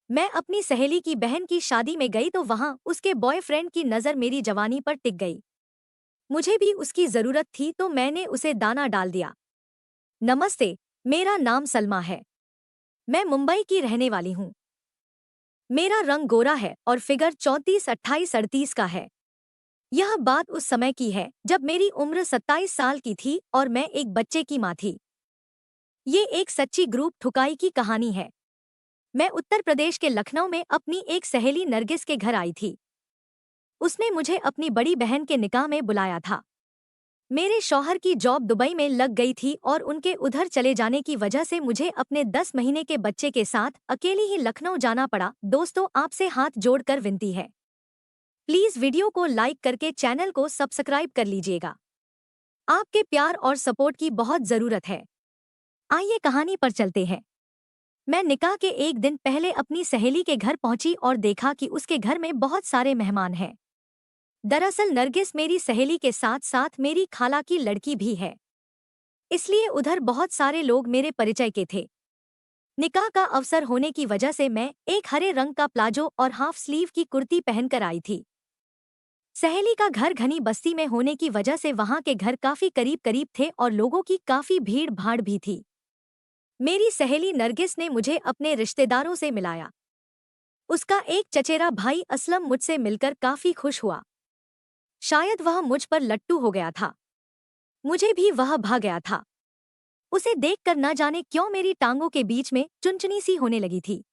मैं अपनी सहेली की बहन की शादी में गई तो वहां उसके बॉयफ्रेंड की नजर मेरी जवानी पर टिक गई। मुझे भी उसकी जरूरत थी तो मैंने उसे दाना डाल दिया। नमस्ते, मेरा नाम सलमा है। मैं मुंबई की रहने वाली हूँ। मेरा रंग गोरा है और फिगर 34, 28, 38 का है। यह बात उस समय की है जब मेरी उम्र 27 साल की थी और मैं एक बच्चे की माँ थी। ये एक सच्ची ग्रुप ठुकाई की कहानी है। मैं उत्तर प्रदेश के लखनऊ में अपनी एक सहेली नरगिस के घर आई थी। उसने मुझे अपनी बड़ी बहन के निकाह में बुलाया था। मेरे शौहर की जॉब दुबई में लग गई थी और उनके उधर चले जाने की वजह से मुझे अपने 10 महीने के बच्चे के साथ अकेली ही लखनऊ जाना पड़ा। दोस्तों, आपसे हाथ जोड़कर विनती है, प्लीज वीडियो को लाइक करके चैनल को सब्सक्राइब कर लीजिएगा। आपके प्यार और सपोर्ट की बहुत जरूरत है। आइए कहानी पर चलते हैं। मैं निकाह के एक दिन पहले अपनी सहेली के घर पहुंची और देखा कि उसके घर में बहुत सारे मेहमान हैं। दरअसल नरगिस मेरी सहेली के साथ साथ मेरी खाला की लड़की भी है, इसलिए उधर बहुत सारे लोग मेरे परिचय के थे। निकाह का अवसर होने की वजह से मैं एक हरे रंग का प्लाजो और हाफ स्लीव की कुर्ती पहनकर आई थी। सहेली का घर घनी बस्ती में होने की वजह से वहां के घर काफी करीब करीब थे और लोगों की काफी भीड़ भाड़ भी थी। मेरी सहेली नरगिस ने मुझे अपने रिश्तेदारों से मिलाया। उसका एक चचेरा भाई असलम मुझसे मिलकर काफी खुश हुआ। शायद वह मुझ पर लट्टू हो गया था। मुझे भी वह भा गया था। उसे देखकर न जाने क्यों मेरी टांगों के बीच में चुनचुनी सी होने लगी थी।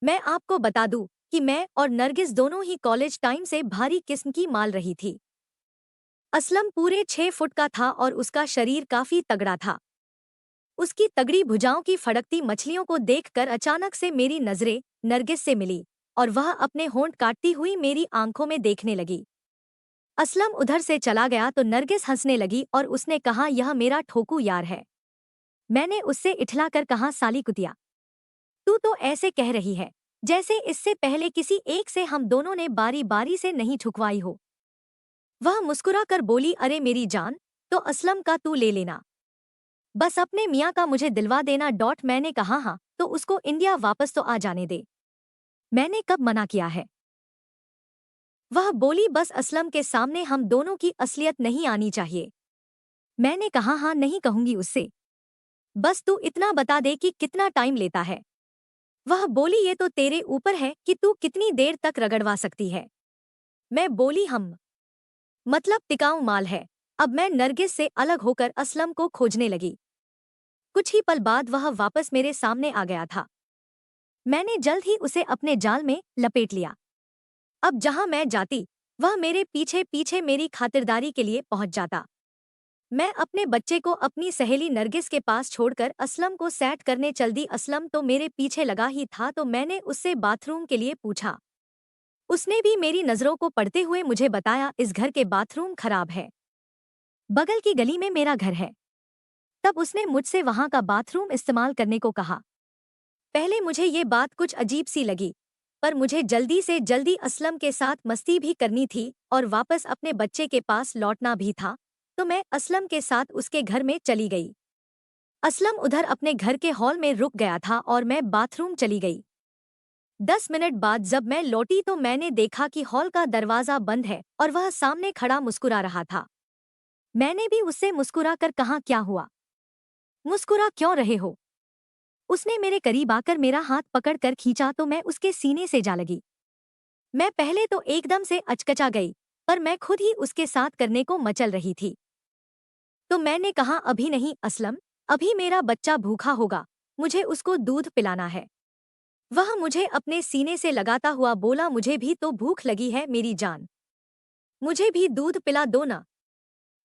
मैं आपको बता दूं कि मैं और नरगिस दोनों ही कॉलेज टाइम से भारी किस्म की माल रही थी। असलम पूरे 6 फुट का था और उसका शरीर काफी तगड़ा था। उसकी तगड़ी भुजाओं की फड़कती मछलियों को देखकर अचानक से मेरी नजरें नरगिस से मिली और वह अपने होंठ काटती हुई मेरी आंखों में देखने लगी। असलम उधर से चला गया तो नरगिस हंसने लगी और उसने कहा, यह मेरा ठोकू यार है। मैंने उससे इठलाकर कहा, साली कुतिया, तू तो ऐसे कह रही है जैसे इससे पहले किसी एक से हम दोनों ने बारी बारी से नहीं ठुकवाई हो। वह मुस्कुराकर बोली, अरे मेरी जान, तो असलम का तू ले लेना, बस अपने मियाँ का मुझे दिलवा देना। मैंने कहा, हाँ तो उसको इंडिया वापस तो आ जाने दे, मैंने कब मना किया है। वह बोली, बस असलम के सामने हम दोनों की असलियत नहीं आनी चाहिए। मैंने कहा, हाँ नहीं कहूंगी उससे, बस तू इतना बता दे कि कितना टाइम लेता है। वह बोली, ये तो तेरे ऊपर है कि तू कितनी देर तक रगड़वा सकती है। मैं बोली, हम मतलब टिकाऊ माल है। अब मैं नरगिस से अलग होकर असलम को खोजने लगी। कुछ ही पल बाद वह वापस मेरे सामने आ गया था। मैंने जल्द ही उसे अपने जाल में लपेट लिया। अब जहां मैं जाती वह मेरे पीछे पीछे मेरी खातिरदारी के लिए पहुंच जाता। मैं अपने बच्चे को अपनी सहेली नरगिस के पास छोड़कर असलम को सैट करने चल दी। असलम तो मेरे पीछे लगा ही था तो मैंने उससे बाथरूम के लिए पूछा। उसने भी मेरी नजरों को पढ़ते हुए मुझे बताया, इस घर के बाथरूम खराब है, बगल की गली में मेरा घर है। तब उसने मुझसे वहां का बाथरूम इस्तेमाल करने को कहा। पहले मुझे ये बात कुछ अजीब सी लगी, पर मुझे जल्दी से जल्दी असलम के साथ मस्ती भी करनी थी और वापस अपने बच्चे के पास लौटना भी था, तो मैं असलम के साथ उसके घर में चली गई। असलम उधर अपने घर के हॉल में रुक गया था और मैं बाथरूम चली गई। 10 मिनट बाद जब मैं लौटी तो मैंने देखा कि हॉल का दरवाजा बंद है और वह सामने खड़ा मुस्कुरा रहा था। मैंने भी उससे मुस्कुराकर कहा, क्या हुआ, मुस्कुरा क्यों रहे हो। उसने मेरे करीब आकर मेरा हाथ पकड़कर खींचा तो मैं उसके सीने से जा लगी। मैं पहले तो एकदम से अचकचा गई, पर मैं खुद ही उसके साथ करने को मचल रही थी। तो मैंने कहा, अभी नहीं असलम, अभी मेरा बच्चा भूखा होगा, मुझे उसको दूध पिलाना है। वह मुझे अपने सीने से लगाता हुआ बोला, मुझे भी तो भूख लगी है मेरी जान, मुझे भी दूध पिला दो ना।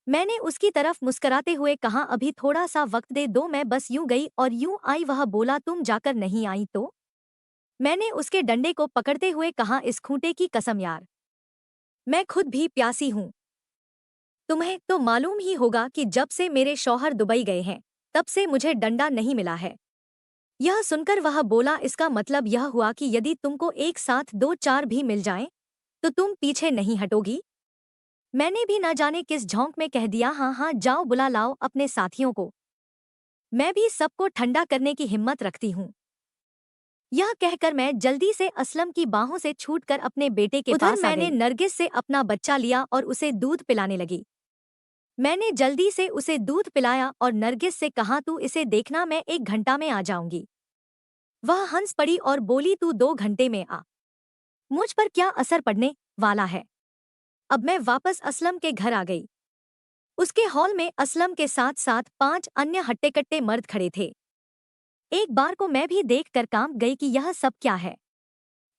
मैंने उसकी तरफ मुस्कराते हुए कहा, अभी थोड़ा सा वक्त दे दो, मैं बस यूं गई और यूं आई। वह बोला, तुम जाकर नहीं आई तो। मैंने उसके डंडे को पकड़ते हुए कहा, इस खूंटे की कसम यार, मैं खुद भी प्यासी हूं। तुम्हें तो मालूम ही होगा कि जब से मेरे शौहर दुबई गए हैं तब से मुझे डंडा नहीं मिला है। यह सुनकर वह बोला, इसका मतलब यह हुआ कि यदि तुमको एक साथ 2-4 भी मिल जाएं तो तुम पीछे नहीं हटोगी। मैंने भी न जाने किस झोंक में कह दिया, हाँ हाँ जाओ बुला लाओ अपने साथियों को, मैं भी सबको ठंडा करने की हिम्मत रखती हूँ। यह कहकर मैं जल्दी से असलम की बाहों से छूटकर अपने बेटे के पास आ गई। मैंने नरगिस से अपना बच्चा लिया और उसे दूध पिलाने लगी। मैंने जल्दी से उसे दूध पिलाया और नरगिस से कहा, तू इसे देखना, मैं 1 घंटा में आ जाऊंगी। वह हंस पड़ी और बोली, तू 2 घंटे में आ, मुझ पर क्या असर पड़ने वाला है। अब मैं वापस असलम के घर आ गई। उसके हॉल में असलम के साथ साथ 5 अन्य हट्टे-कट्टे मर्द खड़े थे। एक बार को मैं भी देखकर कांप गई कि यह सब क्या है।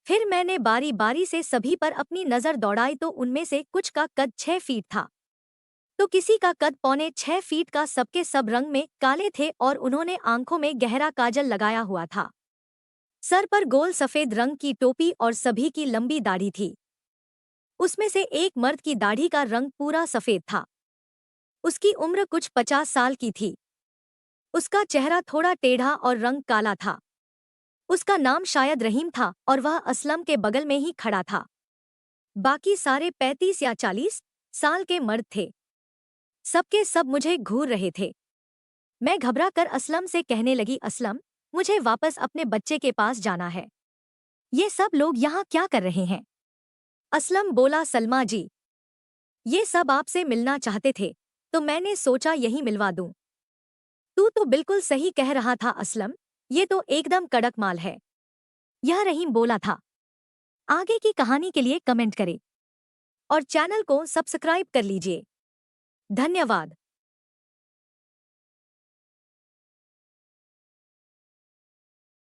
फिर मैंने बारी बारी से सभी पर अपनी नजर दौड़ाई तो उनमें से कुछ का कद 6 फीट था, तो किसी का कद 6.25 फीट का। सबके सब रंग में काले थे और उन्होंने आंखों में गहरा काजल लगाया हुआ था। सर पर गोल सफेद रंग की टोपी और सभी की लंबी दाढ़ी थी। उसमें से एक मर्द की दाढ़ी का रंग पूरा सफेद था। उसकी उम्र कुछ 50 साल की थी। उसका चेहरा थोड़ा टेढ़ा और रंग काला था। उसका नाम शायद रहीम था और वह असलम के बगल में ही खड़ा था। बाकी सारे 35 या 40 साल के मर्द थे। सबके सब मुझे घूर रहे थे। मैं घबरा कर असलम से कहने लगी, असलम, मुझे वापस अपने बच्चे के पास जाना है। ये सब लोग यहाँ क्या कर रहे हैं? असलम बोला, सलमा जी, ये सब आपसे मिलना चाहते थे तो मैंने सोचा यही मिलवा दूं। तू तो बिल्कुल सही कह रहा था असलम, ये तो एकदम कड़क माल है। यह रहीम बोला था। आगे की कहानी के लिए कमेंट करें और चैनल को सब्सक्राइब कर लीजिए। धन्यवाद।